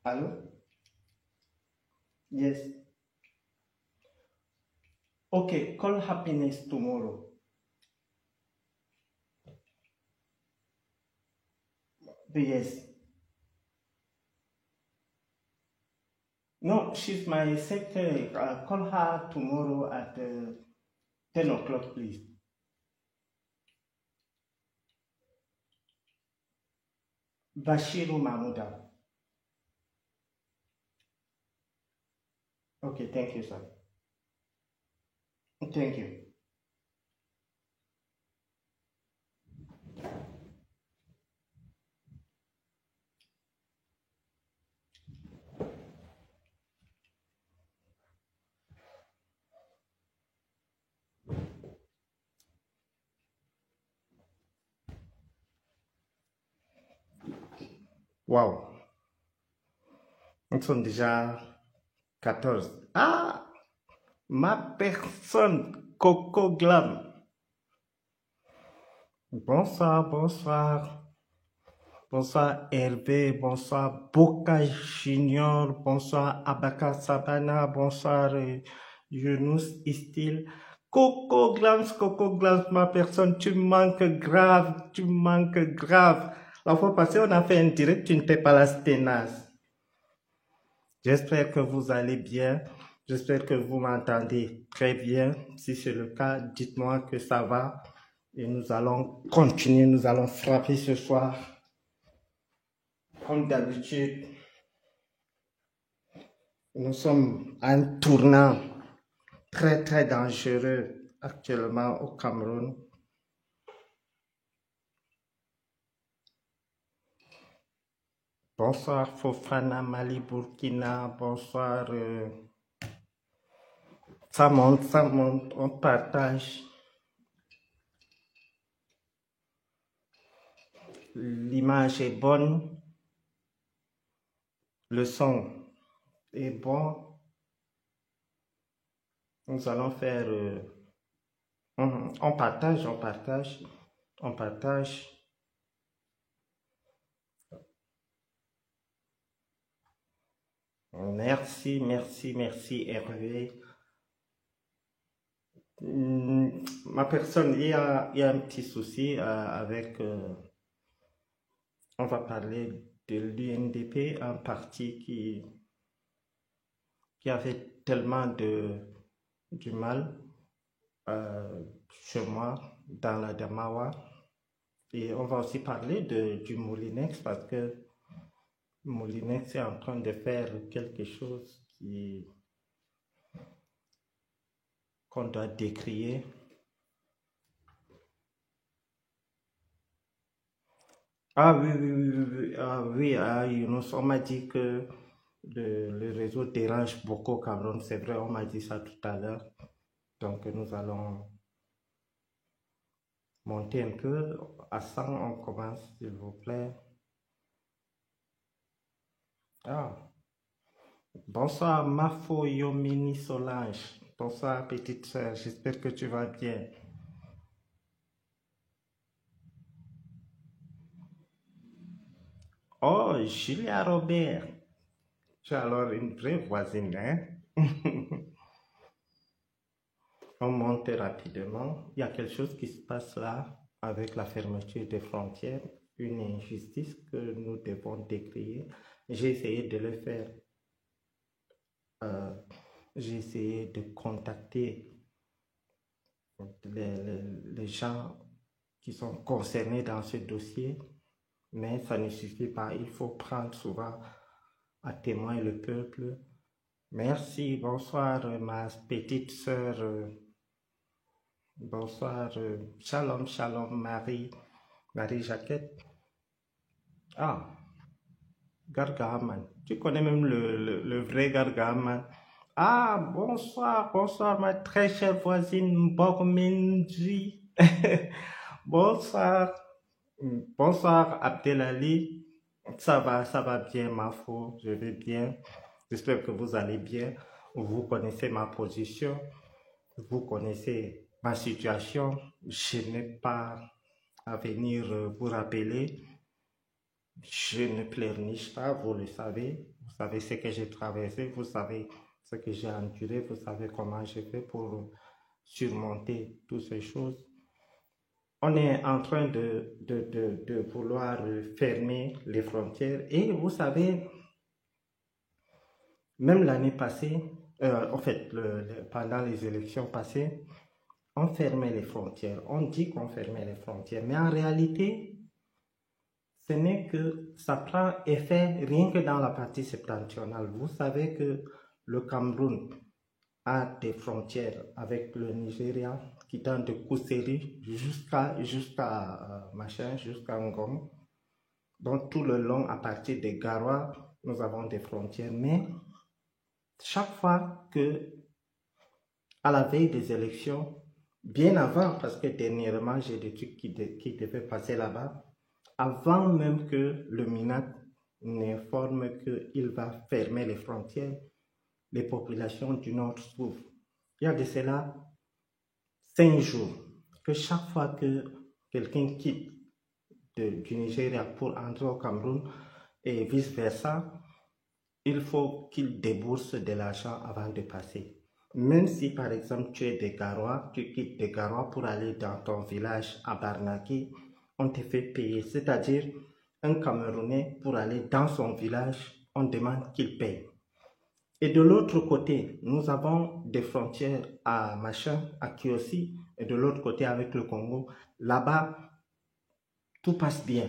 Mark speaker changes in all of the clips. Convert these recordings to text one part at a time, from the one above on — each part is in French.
Speaker 1: Hello? Yes. Okay, call happiness tomorrow. Yes. No, she's my secretary. Call her tomorrow at 10 o'clock, please. Bashiru Mahmouda. Okay, thank you, sir. Thank you. Wow. Nous sommes déjà 14. Ah, ma personne, Coco Glam. Bonsoir, bonsoir. Bonsoir Hervé, bonsoir Boca Junior, bonsoir Abaka Sabana, bonsoir Yunus Istil. Coco Glams, ma personne, tu manques grave, tu manques grave. La fois passée, on a fait un direct, tu n'étais pas là, c'était naze. J'espère que vous allez bien, j'espère que vous m'entendez très bien. Si c'est le cas, dites-moi que ça va et nous allons continuer, nous allons frapper ce soir. Comme d'habitude, nous sommes à un tournant très très dangereux actuellement au Cameroun. Bonsoir Fofana, Mali, Burkina, bonsoir. Ça monte, on partage. L'image est bonne, le son est bon. Nous allons faire... on partage. Merci Hervé. Ma personne, il y a un petit souci avec... on va parler de l'UNDP, un parti qui avait tellement du mal chez moi, dans la Damawa. Et on va aussi parler du Moulinex parce que Moulinex est en train de faire quelque chose qu'on doit décrier. Ah oui, Younous, on m'a dit que le réseau dérange beaucoup au Cameroun, c'est vrai, on m'a dit ça tout à l'heure. Donc nous allons monter un peu. À 100, on commence, s'il vous plaît. Ah. Bonsoir Mafo Yomini Solange. Bonsoir petite sœur, j'espère que tu vas bien. Oh, Julia Robert. Tu es alors une vraie voisine, hein? On monte rapidement. Il y a quelque chose qui se passe là avec la fermeture des frontières, une injustice que nous devons décrire. J'ai essayé de le faire. J'ai essayé de contacter les gens qui sont concernés dans ce dossier, mais ça ne suffit pas. Il faut prendre souvent à témoin le peuple. Merci, bonsoir ma petite sœur. Bonsoir, shalom, Marie Jaquette. Ah, Gargaman. Tu connais même le vrai Gargaman. Ah, bonsoir, ma très chère voisine Bormenji. Bonsoir, Abdelali. Ça va bien, ma foi, je vais bien. J'espère que vous allez bien. Vous connaissez ma position, vous connaissez ma situation. Je n'ai pas à venir vous rappeler. Je ne pleurniche pas, vous le savez. Vous savez ce que j'ai traversé, vous savez ce que j'ai enduré, vous savez comment j'ai fait pour surmonter toutes ces choses. On est en train de vouloir fermer les frontières et vous savez, même l'année passée, en fait, pendant les élections passées, on fermait les frontières. On dit qu'on fermait les frontières, mais en réalité, ce n'est que ça prend effet rien que dans la partie septentrionale. Vous savez que le Cameroun a des frontières avec le Nigeria, quittant de Kousséri jusqu'à Ngom. Donc tout le long, à partir de Garoua, nous avons des frontières. Mais chaque fois que, à la veille des élections, bien avant, parce que dernièrement, j'ai des trucs qui devaient passer là-bas, avant même que le MINAC n'informe qu'il va fermer les frontières, les populations du Nord souffrent. Il y a de cela 5 jours que chaque fois que quelqu'un quitte du Nigeria pour entrer au Cameroun et vice-versa, il faut qu'il débourse de l'argent avant de passer. Même si par exemple tu es de Garoua, tu quittes de Garoua pour aller dans ton village à Barnaki, on te fait payer. C'est-à-dire un Camerounais pour aller dans son village, on demande qu'il paye. Et de l'autre côté, nous avons des frontières à Machin, à Kiossi, et de l'autre côté avec le Congo. Là-bas, tout passe bien.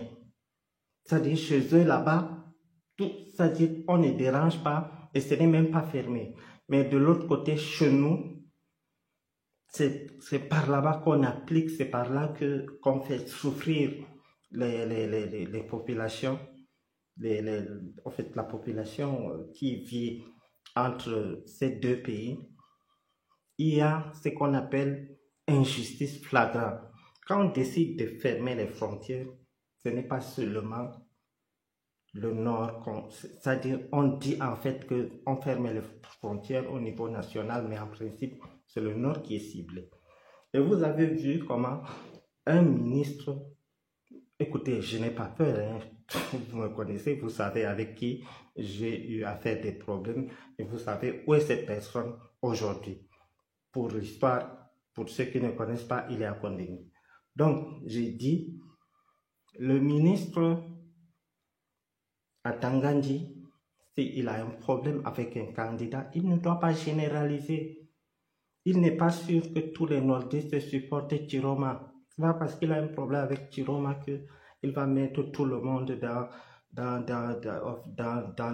Speaker 1: C'est-à-dire chez eux là-bas, c'est-à-dire on ne dérange pas et ce n'est même pas fermé. Mais de l'autre côté, chez nous, c'est par là-bas qu'on applique, c'est par là qu'on fait souffrir les populations, en fait la population qui vit entre ces deux pays. Il y a ce qu'on appelle injustice flagrante. Quand on décide de fermer les frontières, ce n'est pas seulement le Nord, c'est-à-dire on dit en fait qu'on ferme les frontières au niveau national, mais en principe, c'est le Nord qui est ciblé. Et vous avez vu comment un ministre, écoutez, je n'ai pas peur, hein, vous me connaissez, vous savez avec qui j'ai eu à faire des problèmes, et vous savez où est cette personne aujourd'hui. Pour l'histoire, pour ceux qui ne connaissent pas, il est à Condé. Donc, j'ai dit, le ministre à Tangandji, s'il a un problème avec un candidat, il ne doit pas généraliser. Il n'est pas sûr que tous les nordistes supportent Chiroma. Ce n'est pas parce qu'il a un problème avec Chiroma qu'il va mettre tout le monde dans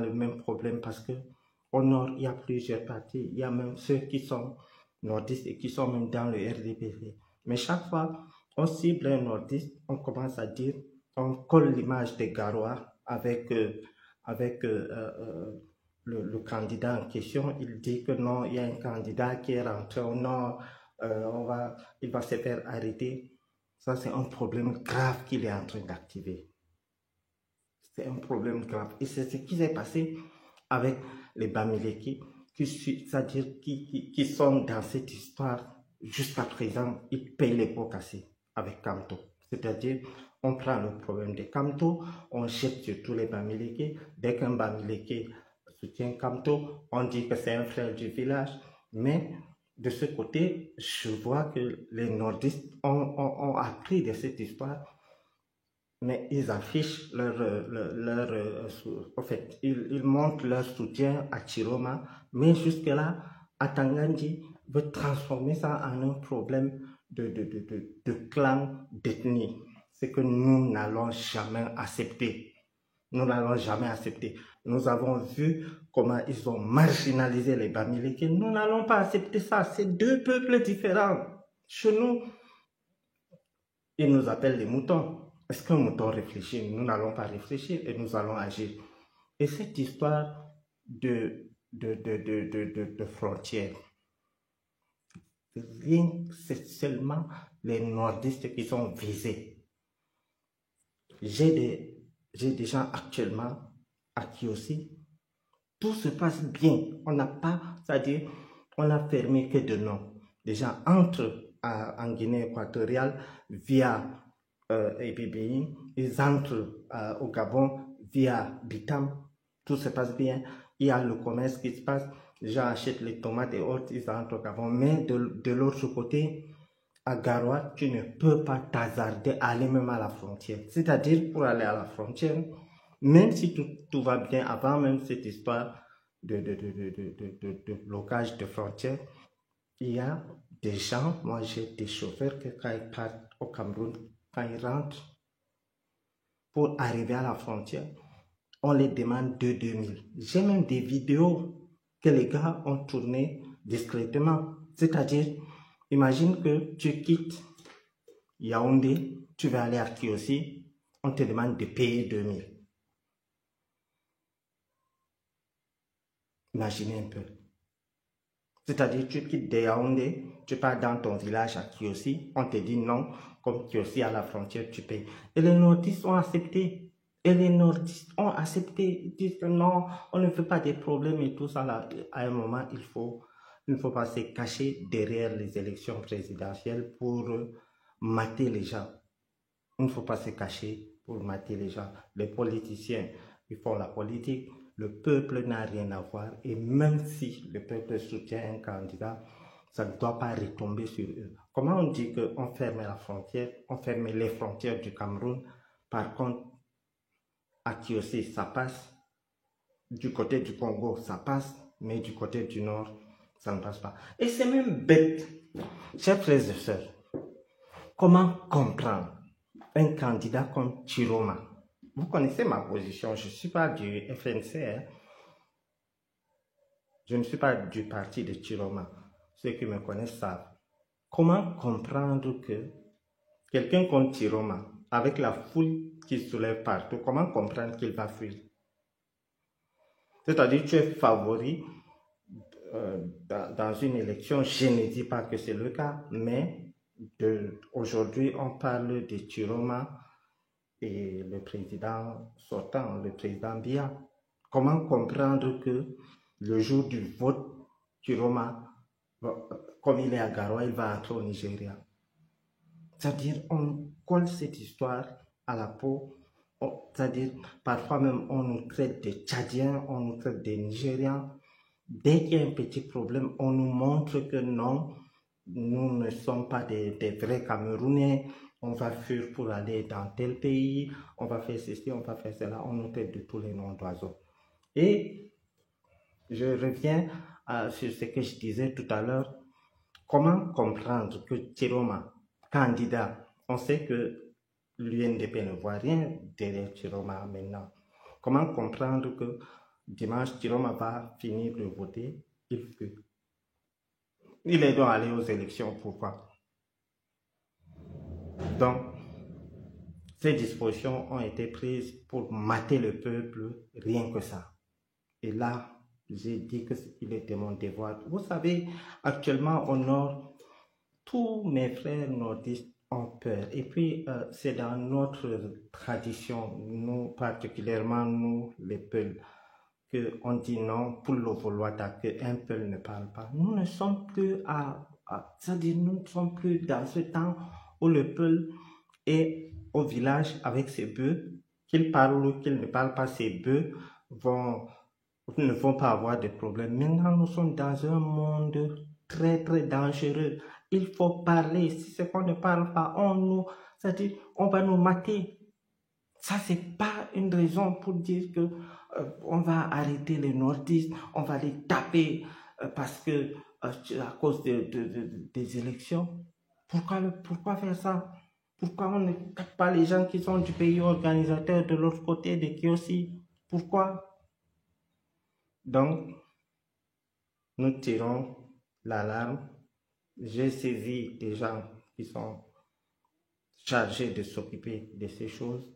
Speaker 1: le même problème, parce qu'au nord, il y a plusieurs partis. Il y a même ceux qui sont nordistes et qui sont même dans le RDPC. Mais chaque fois, on cible un nordiste, on commence à dire, on colle l'image de Garoua avec le candidat en question. Il dit que non, il y a un candidat qui est rentré au nord, il va se faire arrêter. Ça, c'est un problème grave qu'il est en train d'activer. C'est un problème grave. Et c'est ce qui s'est passé avec les Bamileke, c'est-à-dire qui sont dans cette histoire jusqu'à présent. Ils payent les pots cassés avec Kamto. C'est-à-dire, on prend le problème de Kamto, on jette sur tous les Bamileke. Dès qu'un Bamileke soutient Kamto, on dit que c'est un frère du village. Mais de ce côté, je vois que les nordistes ont appris de cette histoire, mais ils affichent en fait, ils montrent leur soutien à Chiroma, mais jusque-là, Atangandji veut transformer ça en un problème de clan, d'ethnie. C'est que nous n'allons jamais accepter. Nous n'allons jamais accepter. Nous avons vu comment ils ont marginalisé les Bamileke. Nous n'allons pas accepter ça. C'est deux peuples différents. Chez nous, ils nous appellent les moutons. Est-ce qu'un mouton réfléchit? Nous n'allons pas réfléchir et nous allons agir. Et cette histoire de frontières, c'est seulement les nordistes qui sont visés. J'ai des gens actuellement à Kiossi. Tout se passe bien. On n'a pas, c'est-à-dire, on a fermé que de nom. Les gens entrent en Guinée équatoriale via EBBI, ils entrent au Gabon via Bitam, tout se passe bien. il y a le commerce qui se passe, les gens achètent les tomates et autres, ils entrent au Gabon. Mais de l'autre côté, à Garoua, tu ne peux pas t'hasarder à aller même à la frontière. C'est-à-dire, pour aller à la frontière, même si tout va bien, avant même cette histoire de blocage de frontières, il y a des gens, moi j'ai des chauffeurs que quand ils partent au Cameroun, quand ils rentrent pour arriver à la frontière, on les demande 2000. J'ai même des vidéos que les gars ont tournées discrètement. C'est-à-dire, imagine que tu quittes Yaoundé, tu vas aller à Kiossi, on te demande de payer 2000. Imaginez un peu. C'est-à-dire, tu quittes de Yaoundé, tu pars dans ton village à Kiossi, on te dit non, comme Kiossi à la frontière, tu payes. Et les nordistes ont accepté. Et les nordistes ont accepté. Ils disent que non, on ne veut pas des problèmes et tout ça. Là. À un moment, il ne faut pas se cacher derrière les élections présidentielles pour mater les gens. Il ne faut pas se cacher pour mater les gens. Les politiciens, ils font la politique. Le peuple n'a rien à voir. Et même si le peuple soutient un candidat, ça ne doit pas retomber sur eux. Comment on dit qu'on ferme la frontière, on ferme les frontières du Cameroun? Par contre, à Kiossi, ça passe. Du côté du Congo, ça passe. Mais du côté du Nord, ça ne passe pas. Et c'est même bête. Chers frères et sœurs, comment comprendre un candidat comme Chiroma? Vous connaissez ma position, je ne suis pas du FNC, hein? Je ne suis pas du parti de Chiroma. Ceux qui me connaissent savent. Comment comprendre que quelqu'un comme Chiroma, avec la foule qui se soulève partout, comment comprendre qu'il va fuir? C'est-à-dire tu es favori dans une élection, je ne dis pas que c'est le cas, mais aujourd'hui on parle de Chiroma et le président sortant, le président Biya. Comment comprendre que le jour du vote, Chiroma, comme il est à Garoua, il va entrer au Nigeria? C'est-à-dire, on colle cette histoire à la peau. C'est-à-dire, parfois même, on nous traite de Tchadiens, on nous traite de Nigériens. Dès qu'il y a un petit problème, on nous montre que non, nous ne sommes pas des vrais Camerounais. On va fuir pour aller dans tel pays, on va faire ceci, on va faire cela, on nous traite de tous les noms d'oiseaux. Et je reviens sur ce que je disais tout à l'heure. Comment comprendre que Chiroma, candidat, on sait que l'UNDP ne voit rien derrière Chiroma maintenant. Comment comprendre que dimanche, Chiroma va finir de voter, il fuit. Il est donc allé aux élections, pourquoi? Donc, ces dispositions ont été prises pour mater le peuple, rien que ça. Et là, j'ai dit qu'il était mon devoir. Vous savez, actuellement au Nord, tous mes frères nordistes ont peur. Et puis, c'est dans notre tradition, nous, particulièrement nous, les Peuls, qu'on dit non pour le vouloir qu'un Peul ne parle pas. Nous ne sommes plus c'est-à-dire nous ne sommes plus dans ce temps où le Peul est au village avec ses bœufs, qu'il parle ou qu'il ne parle pas, ses bœufs ne vont pas avoir de problème. Maintenant, nous sommes dans un monde très, très dangereux. Il faut parler. Si c'est qu'on ne parle pas, c'est-à-dire, on va nous mater. Ça, c'est pas une raison pour dire que on va arrêter les nordistes, on va les taper parce que à cause des élections. Pourquoi faire ça? Pourquoi on ne tape pas les gens qui sont du pays organisateur de l'autre côté de Kiossi? Pourquoi? Donc, nous tirons l'alarme. J'ai saisi des gens qui sont chargés de s'occuper de ces choses,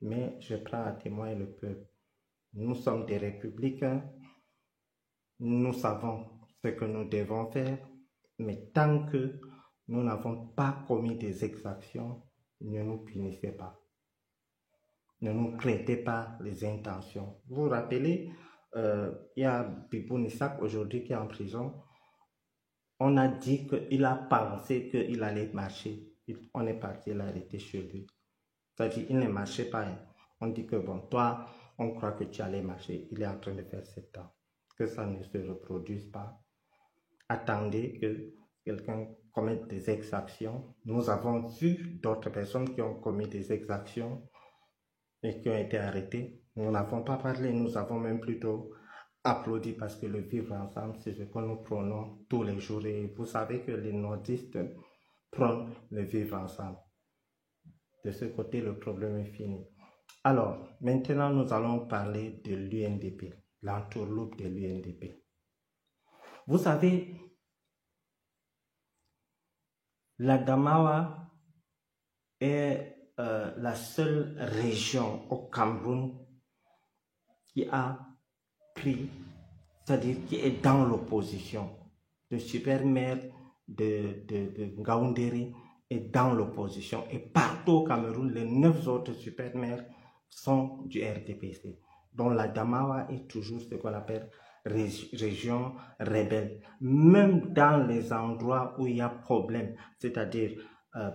Speaker 1: mais je prends à témoin le peuple. Nous sommes des républicains, nous savons ce que nous devons faire, mais tant que nous n'avons pas commis des exactions, ne nous punissez pas. Ne nous prêtez pas les intentions. Vous vous rappelez, il y a Bibou Nissak aujourd'hui qui est en prison. On a dit qu'il a pensé qu'il allait marcher. On est parti l'arrêter chez lui. C'est-à-dire qu'il ne marchait pas. On dit que bon, toi, on croit que tu allais marcher. Il est en train de faire 7 ans. que ça ne se reproduise pas. Attendez que quelqu'un commette des exactions. Nous avons vu d'autres personnes qui ont commis des exactions et qui ont été arrêtées. Nous n'avons pas parlé, nous avons même plutôt applaudi parce que le vivre ensemble, c'est ce que nous prônons tous les jours. Et vous savez que les nordistes prônent le vivre ensemble. De ce côté, le problème est fini. Alors, maintenant, nous allons parler de l'UNDP, l'entourloupe de l'UNDP. Vous savez, l'Adamawa est la seule région au Cameroun qui a pris, c'est-à-dire qui est dans l'opposition. Le super maire de Ngaoundéré est dans l'opposition. Et partout au Cameroun, les 9 autres super maires sont du RDPC. Donc l'Adamawa est toujours ce qu'on appelle région rebelle. Même dans les endroits où il y a problème, c'est-à-dire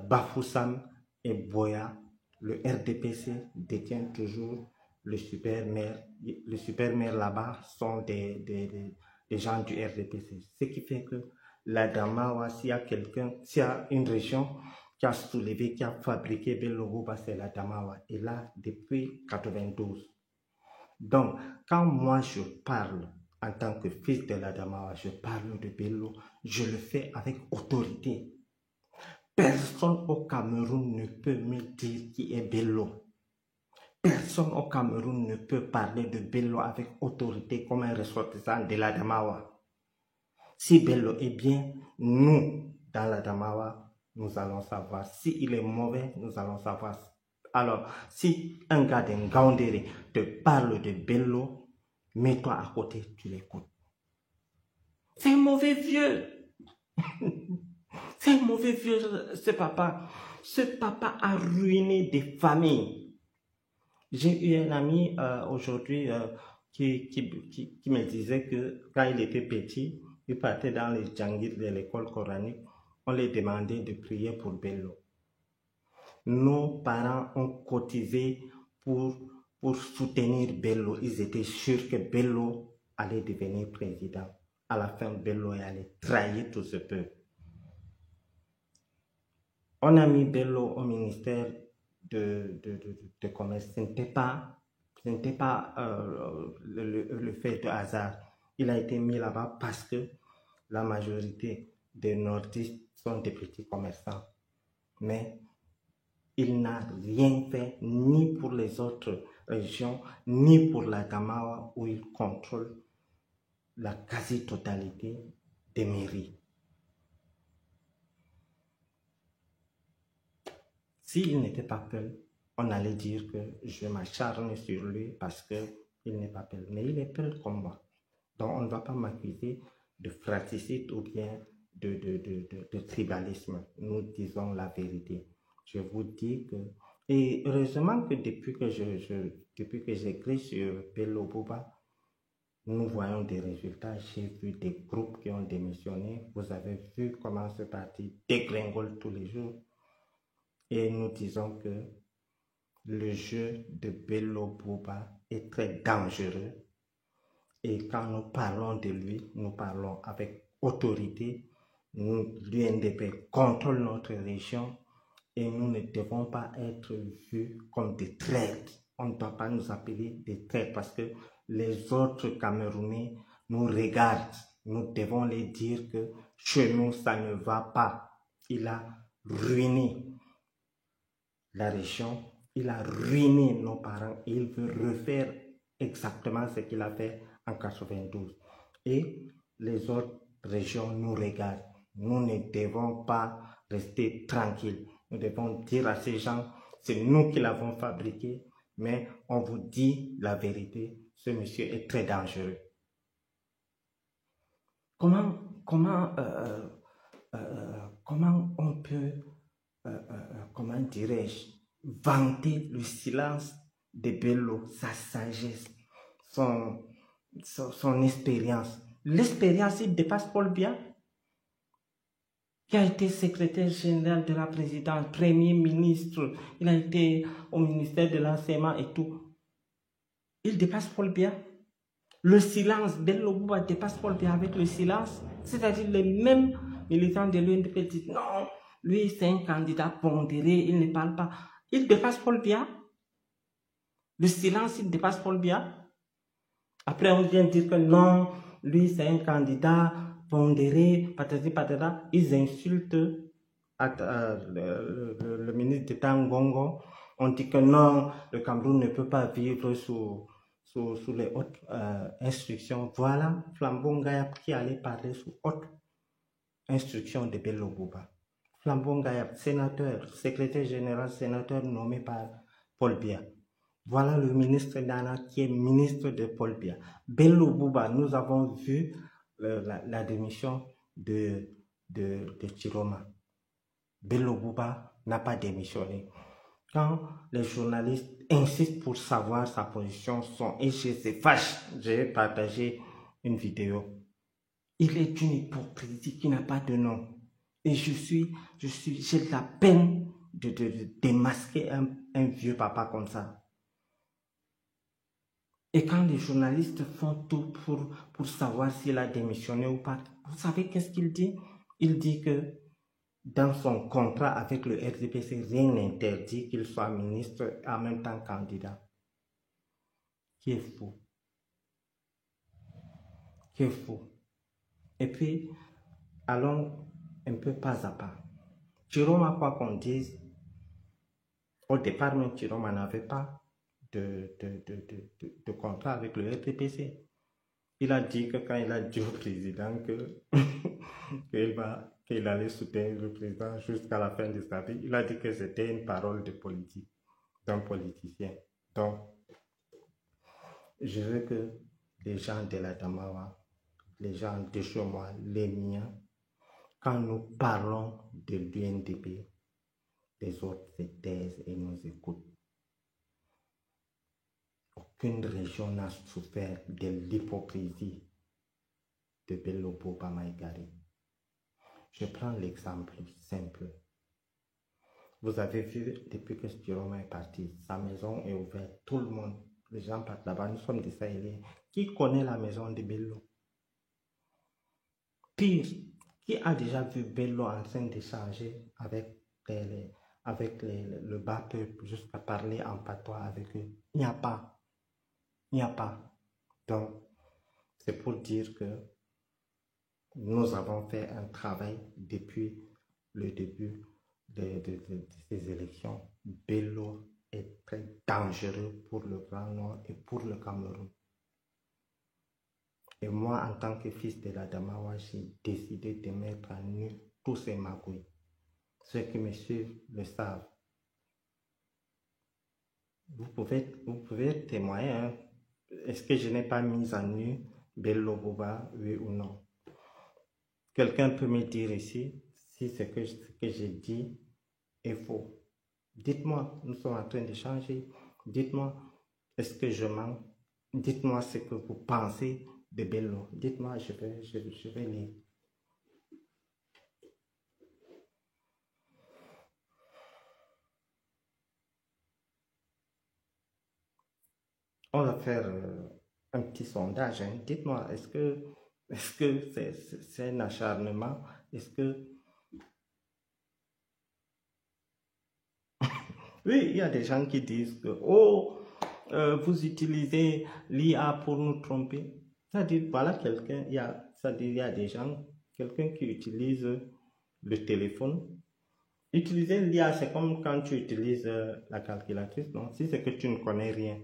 Speaker 1: Bafoussam et Boya, le RDPC détient toujours le super maire. Le super maire là-bas sont des gens du RDPC. Ce qui fait que l'Adamawa, s'il y a une région qui a soulevé, qui a fabriqué Bello Bouba, c'est l'Adamawa. Et là, depuis 92. Donc, quand moi je parle en tant que fils de l'Adamawa, je parle de Bello, je le fais avec autorité. Personne au Cameroun ne peut me dire qui est Bello. Personne au Cameroun ne peut parler de Bello avec autorité comme un ressortissant de l'Adamawa. Si Bello est bien, nous, dans l'Adamawa, nous allons savoir. S'il est mauvais, nous allons savoir. Alors, si un gars de Ngaoundéré te parle de Bello, mets-toi à côté, tu l'écoutes. C'est un mauvais vieux. C'est un mauvais vieux, ce papa. Ce papa a ruiné des familles. J'ai eu un ami aujourd'hui qui me disait que quand il était petit, il partait dans les djangir de l'école coranique. On lui demandait de prier pour Bello. Nos parents ont cotisé pour soutenir Bello. Ils étaient sûrs que Bello allait devenir président. À la fin, Bello est allé trahir tout ce peuple. On a mis Bello au ministère de commerce. Ce n'était pas le fait de hasard. Il a été mis là-bas parce que la majorité des nordistes sont des petits commerçants. Mais il n'a rien fait ni pour les autres régions, ni pour la Damawa où il contrôle la quasi-totalité des mairies. S'il n'était pas Peul, on allait dire que je m'acharne sur lui parce qu'il n'est pas Peul. Mais il est Peul comme moi. Donc on ne va pas m'accuser de fratricide ou bien de tribalisme. Nous disons la vérité. Je vous dis que... Et heureusement que depuis que j'écris sur Bello Bouba, nous voyons des résultats. J'ai vu des groupes qui ont démissionné. Vous avez vu comment ce parti dégringole tous les jours. Et nous disons que le jeu de Bello Bouba est très dangereux. Et quand nous parlons de lui, nous parlons avec autorité. L'UNDP contrôle notre région et nous ne devons pas être vus comme des traîtres. On ne doit pas nous appeler des traîtres parce que les autres Camerounais nous regardent. Nous devons les dire que chez nous, ça ne va pas. Il a ruiné la région, il a ruiné nos parents et il veut refaire exactement ce qu'il a fait en 92. Et les autres régions nous regardent. Nous ne devons pas rester tranquilles. Nous devons dire à ces gens, c'est nous qui l'avons fabriqué, mais on vous dit la vérité, ce monsieur est très dangereux. Comment on peut, comment dirais-je, vanter le silence de Bello, sa sagesse, son expérience. L'expérience, il dépasse Paul Biya, qui a été secrétaire général de la présidence, premier ministre, il a été au ministère de l'enseignement et tout. Il dépasse Paul Biya. Le silence, Bello Bouba dépasse Paul Biya avec le silence. C'est-à-dire les mêmes militants de l'UNDP disent non, lui c'est un candidat pondéré, il ne parle pas. Il dépasse Paul Biya. Le silence, il dépasse Paul Biya. Après, on vient dire que non, lui c'est un candidat pondéré, patati patata. Ils insultent le ministre d'État Ngongo. On dit que non, le Cameroun ne peut pas vivre sous les hautes instructions. Voilà Flambon Gayab qui allait parler sous haute instruction de Bello Bouba. Flambon Gayab, sénateur, secrétaire général, sénateur nommé par Paul Biya. Voilà le ministre Dana qui est ministre de Paul Biya. Bello Bouba, nous avons vu la démission de Chiroma. Bello Bouba n'a pas démissionné. Quand les journalistes insistent pour savoir sa position, et je se fâche, j'ai partagé une vidéo. Il est d'une hypocrisie qui n'a pas de nom. Et j'ai la peine de démasquer un vieux papa comme ça. Et quand les journalistes font tout pour savoir s'il a démissionné ou pas, vous savez qu'est-ce qu'il dit? Il dit que dans son contrat avec le RDPC, rien n'interdit qu'il soit ministre et en même temps candidat. Qui est fou. Qui est fou. Et puis, allons un peu pas à pas. Chiroma, quoi qu'on dise, au départ, même Chiroma n'avait pas de contrat avec le RDPC. Il a dit que quand il a dit au président qu'il allait soutenir le président jusqu'à la fin de sa vie, il a dit que c'était une parole de politique, d'un politicien. Donc, je veux que les gens de la Damawa, les gens de chez moi, les miens, quand nous parlons de l'UNDP, les autres se taisent et nous écoutent. Aucune région n'a souffert de l'hypocrisie de Bello Bouba Maïgari. Je prends l'exemple simple. Vous avez vu, depuis que Chiroma est parti, sa maison est ouverte. Tout le monde, les gens partent là-bas. Nous sommes des Sahéliens. Qui connaît la maison de Bello? Pire, qui a déjà vu Bello en train d'échanger avec le bas peuple jusqu'à parler en patois avec eux? Il n'y a pas. Il n'y a pas. Donc, c'est pour dire que nous avons fait un travail depuis le début de ces élections. Bello est très dangereux pour le Grand Nord et pour le Cameroun. Et moi, en tant que fils de la Damawa, j'ai décidé de mettre à nu tous ces magouilles. Ceux qui me suivent le savent. Vous pouvez témoigner. Hein? Est-ce que je n'ai pas mis à nu Bello Bouba, oui ou non? Quelqu'un peut me dire ici si ce que j'ai dit est faux. Dites-moi, nous sommes en train d'échanger. Dites-moi, est-ce que je mens? Dites-moi ce que vous pensez de Bello. Dites-moi, je vais lire. On va faire un petit sondage. Hein. Dites-moi, est-ce que c'est un acharnement? Est-ce que... Oui, il y a des gens qui disent que, oh, vous utilisez l'IA pour nous tromper. C'est-à-dire, voilà quelqu'un, il y a des gens, quelqu'un qui utilise le téléphone. Utiliser l'IA, c'est comme quand tu utilises la calculatrice, non? Si c'est que tu ne connais rien,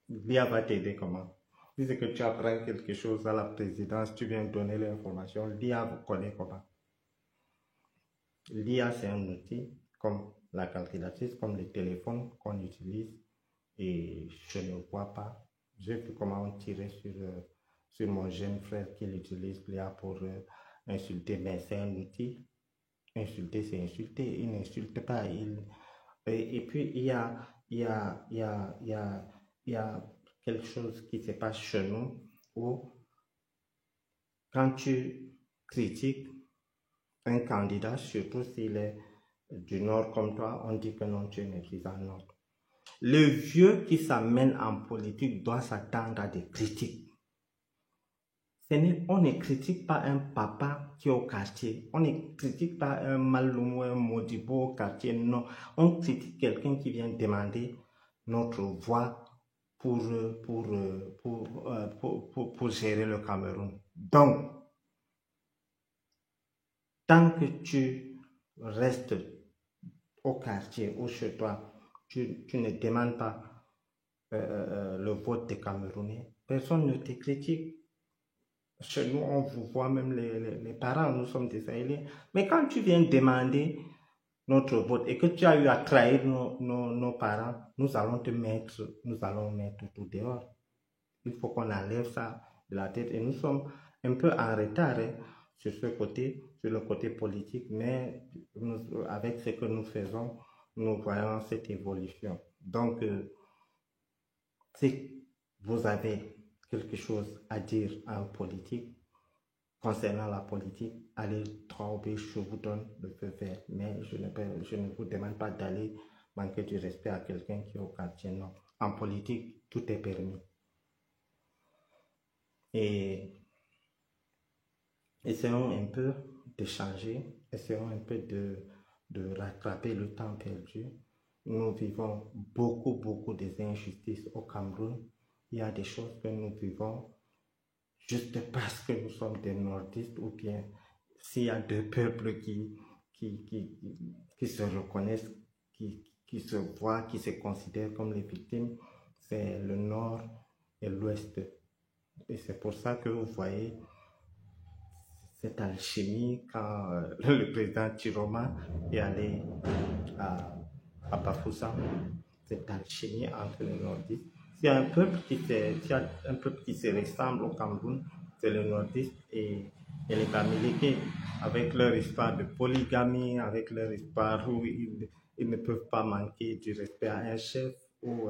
Speaker 1: l'IA va t'aider comment? Si c'est que tu apprends quelque chose à la présidence, tu viens donner l'information, l'IA vous connaît comment? L'IA, c'est un outil comme la calculatrice, comme le téléphone qu'on utilise, et je ne vois pas. J'ai vu comment on tirait sur mon jeune frère qui utilise l'IA pour insulter, mais c'est un outil. Insulter, c'est insulter. Il n'insulte pas. Et puis, il y a quelque chose qui se passe chez nous où, quand tu critiques un candidat, surtout s'il est du Nord comme toi, on dit que non, tu es méprisant. Non. Le vieux qui s'amène en politique doit s'attendre à des critiques. On ne critique pas un papa qui est au quartier. On ne critique pas un Maloum ou un Modibo au quartier. Non. On critique quelqu'un qui vient demander notre voix pour gérer le Cameroun. Donc, tant que tu restes au quartier ou chez toi, tu ne demandes pas le vote des Camerounais, personne ne te critique. Chez nous, on vous voit, même les parents, nous sommes des Israéliens. Mais quand tu viens demander notre vote et que tu as eu à trahir nos parents, nous allons mettre tout dehors. Il faut qu'on enlève ça de la tête. Et nous sommes un peu en retard sur ce côté, sur le côté politique, mais avec ce que nous faisons, nous voyons cette évolution. Donc, si vous avez quelque chose à dire en politique, concernant la politique, allez tromper, je vous donne le feu vert. Mais je ne vous demande pas d'aller manquer du respect à quelqu'un qui est au quartier. Non. En politique, tout est permis. Et essayons un peu de changer, essayons un peu de rattraper le temps perdu. Nous vivons beaucoup des injustices au Cameroun. Il y a des choses que nous vivons juste parce que nous sommes des nordistes, ou bien s'il y a deux peuples qui se reconnaissent, qui se voient, qui se considèrent comme les victimes, c'est le nord et l'ouest. Et c'est pour ça que vous voyez cette alchimie quand le président Chiroma est allé à Bafoussam, cette alchimie entre les nordistes. S'il y a un peuple qui se ressemble au Cameroun, c'est le nordiste et les Bamileke, avec leur histoire de polygamie, avec leur histoire où ils ne peuvent pas manquer du respect à un chef, où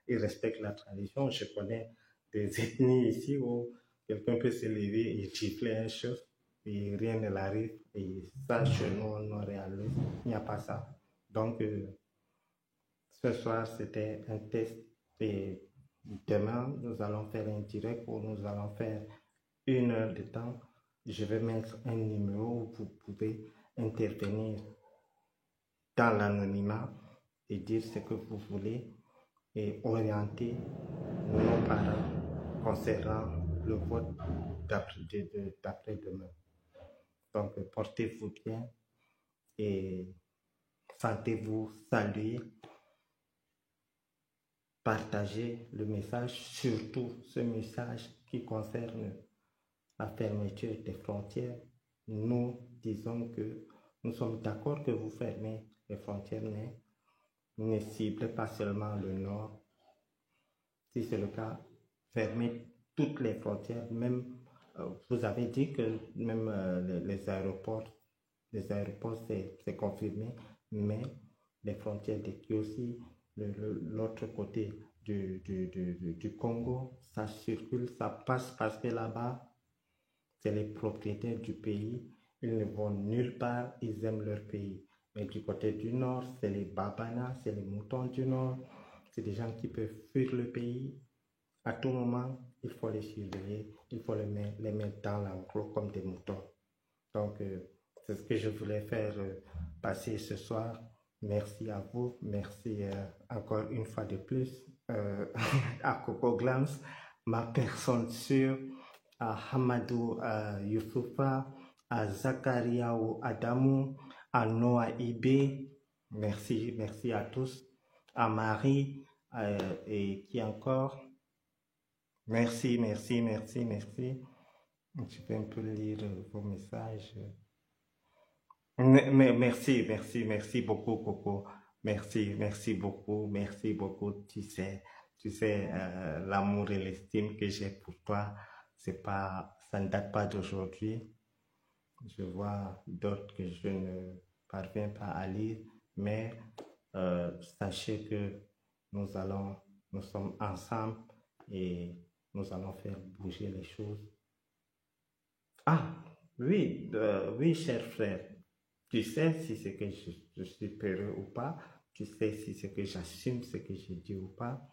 Speaker 1: ils respectent la tradition. Je connais des ethnies ici où quelqu'un peut se lever et gifler un chef et rien ne l'arrive. Et ça, chez nous, on réalise, il n'y a pas ça. Donc, ce soir, c'était un test et demain, nous allons faire un direct où nous allons faire 1 heure de temps. Je vais mettre un numéro où vous pouvez intervenir dans l'anonymat et dire ce que vous voulez et orienter nos parents concernant le vote d'après-demain. Donc, portez-vous bien et sentez-vous saluer. Partagez le message, surtout ce message qui concerne la fermeture des frontières. Nous disons que nous sommes d'accord que vous fermez les frontières, mais ne ciblez pas seulement le nord. Si c'est le cas, fermez toutes les frontières. Même, vous avez dit que même les aéroports, c'est confirmé, mais les frontières de Kiosi, l'autre côté du Congo, ça circule, ça passe parce que là-bas, c'est les propriétaires du pays, ils ne vont nulle part, ils aiment leur pays. Mais du côté du nord, c'est les Babana, c'est les moutons du nord, c'est des gens qui peuvent fuir le pays. À tout moment, il faut les surveiller, il faut les mettre dans l'enclos comme des moutons. Donc, c'est ce que je voulais faire passer ce soir. Merci à vous, merci encore une fois de plus à Coco Glams, ma personne sûre, à Hamadou Youssoufa, à Zakaria ou Adamou, à Noah Ibé, merci à tous, à Marie, et qui encore, merci. Je vais un peu lire vos messages. Merci beaucoup, Coco. Merci beaucoup. Tu sais, l'amour et l'estime que j'ai pour toi, ça ne date pas d'aujourd'hui. Je vois d'autres que je ne parviens pas à lire, mais sachez que nous sommes ensemble et nous allons faire bouger les choses. Ah, oui, cher frère. Tu sais si c'est que je suis peureux ou pas, tu sais si c'est que j'assume ce que j'ai dit ou pas.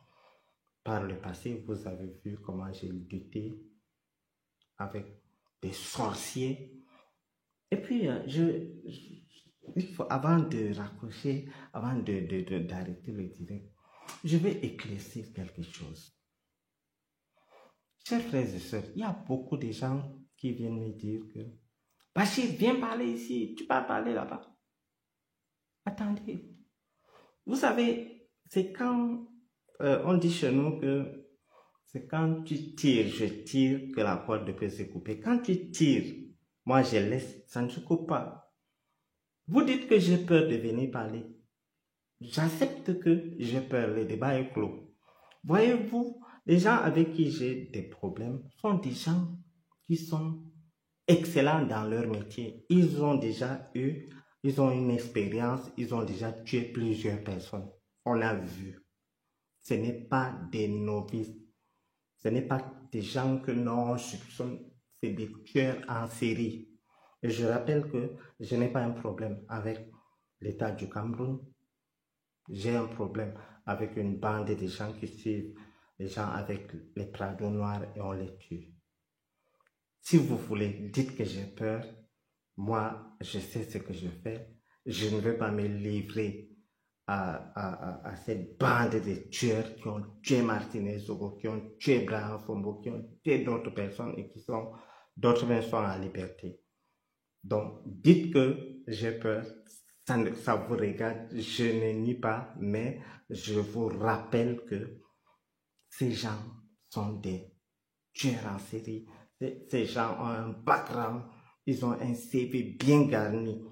Speaker 1: Par le passé, vous avez vu comment j'ai lutté avec des sorciers. Et puis, il faut, avant de raccrocher, avant d'arrêter le direct, je vais éclaircir quelque chose. Chers frères et sœurs, il y a beaucoup de gens qui viennent me dire que Bachir, viens parler ici, tu peux parler là-bas. Attendez, vous savez, c'est quand on dit chez nous que c'est quand tu tires, je tire, que la corde peut se couper. Quand tu tires, moi je laisse, ça ne se coupe pas. Vous dites que j'ai peur de venir parler. J'accepte que j'ai peur, le débat est clos. Voyez-vous, les gens avec qui j'ai des problèmes sont des gens qui sont excellents dans leur métier. Ils ont une expérience, ils ont déjà tué plusieurs personnes. On a vu. Ce n'est pas des novices. Ce n'est pas des gens que l'on soupçonne, c'est des tueurs en série. Et je rappelle que je n'ai pas un problème avec l'État du Cameroun. J'ai un problème avec une bande de gens qui suivent les gens avec les prados noirs et on les tue. Si vous voulez, dites que j'ai peur. Moi, je sais ce que je fais. Je ne veux pas me livrer à cette bande de tueurs qui ont tué Martinez Zogo, qui ont tué Braham Fombo, qui ont tué d'autres personnes et d'autres personnes sont en liberté. Donc, dites que j'ai peur. Ça vous regarde, je ne nie pas, mais je vous rappelle que ces gens sont des tueurs en série. Ces gens ont un background, ils ont un CV bien garni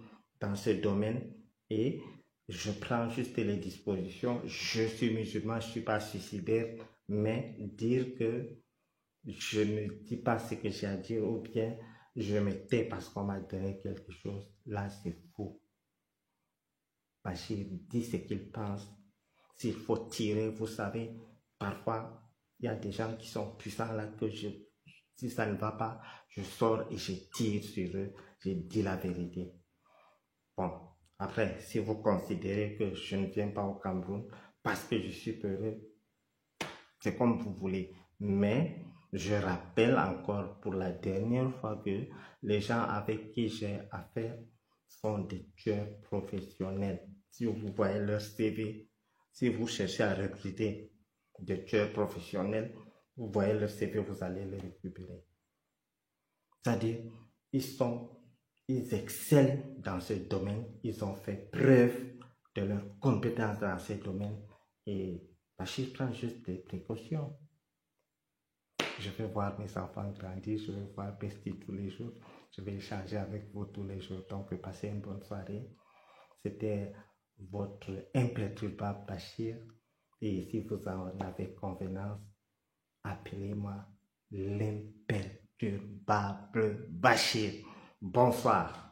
Speaker 1: dans ce domaine et je prends juste les dispositions. Je suis musulman, je ne suis pas suicidaire, mais dire que je ne dis pas ce que j'ai à dire ou bien je me tais parce qu'on m'a donné quelque chose, là c'est faux. Bachir dit ce qu'il pense. S'il faut tirer, vous savez, parfois il y a des gens qui sont puissants là que si ça ne va pas, je sors et je tire sur eux, je dis la vérité. Bon, après, si vous considérez que je ne viens pas au Cameroun parce que je suis peureux, c'est comme vous voulez. Mais je rappelle encore pour la dernière fois que les gens avec qui j'ai affaire sont des tueurs professionnels. Si vous voyez leur CV, si vous cherchez à recruter des tueurs professionnels, vous voyez leur CV, vous allez les récupérer. C'est-à-dire, ils excellent dans ce domaine, ils ont fait preuve de leur compétence dans ce domaine et Bachir prend juste des précautions. Je vais voir mes enfants grandir, je vais voir Besti tous les jours, je vais échanger avec vous tous les jours. Donc, passez une bonne soirée. C'était votre imperturbable Bachir. Et si vous en avez convenance, appelez-moi l'imperturbable Bachir. Bonsoir.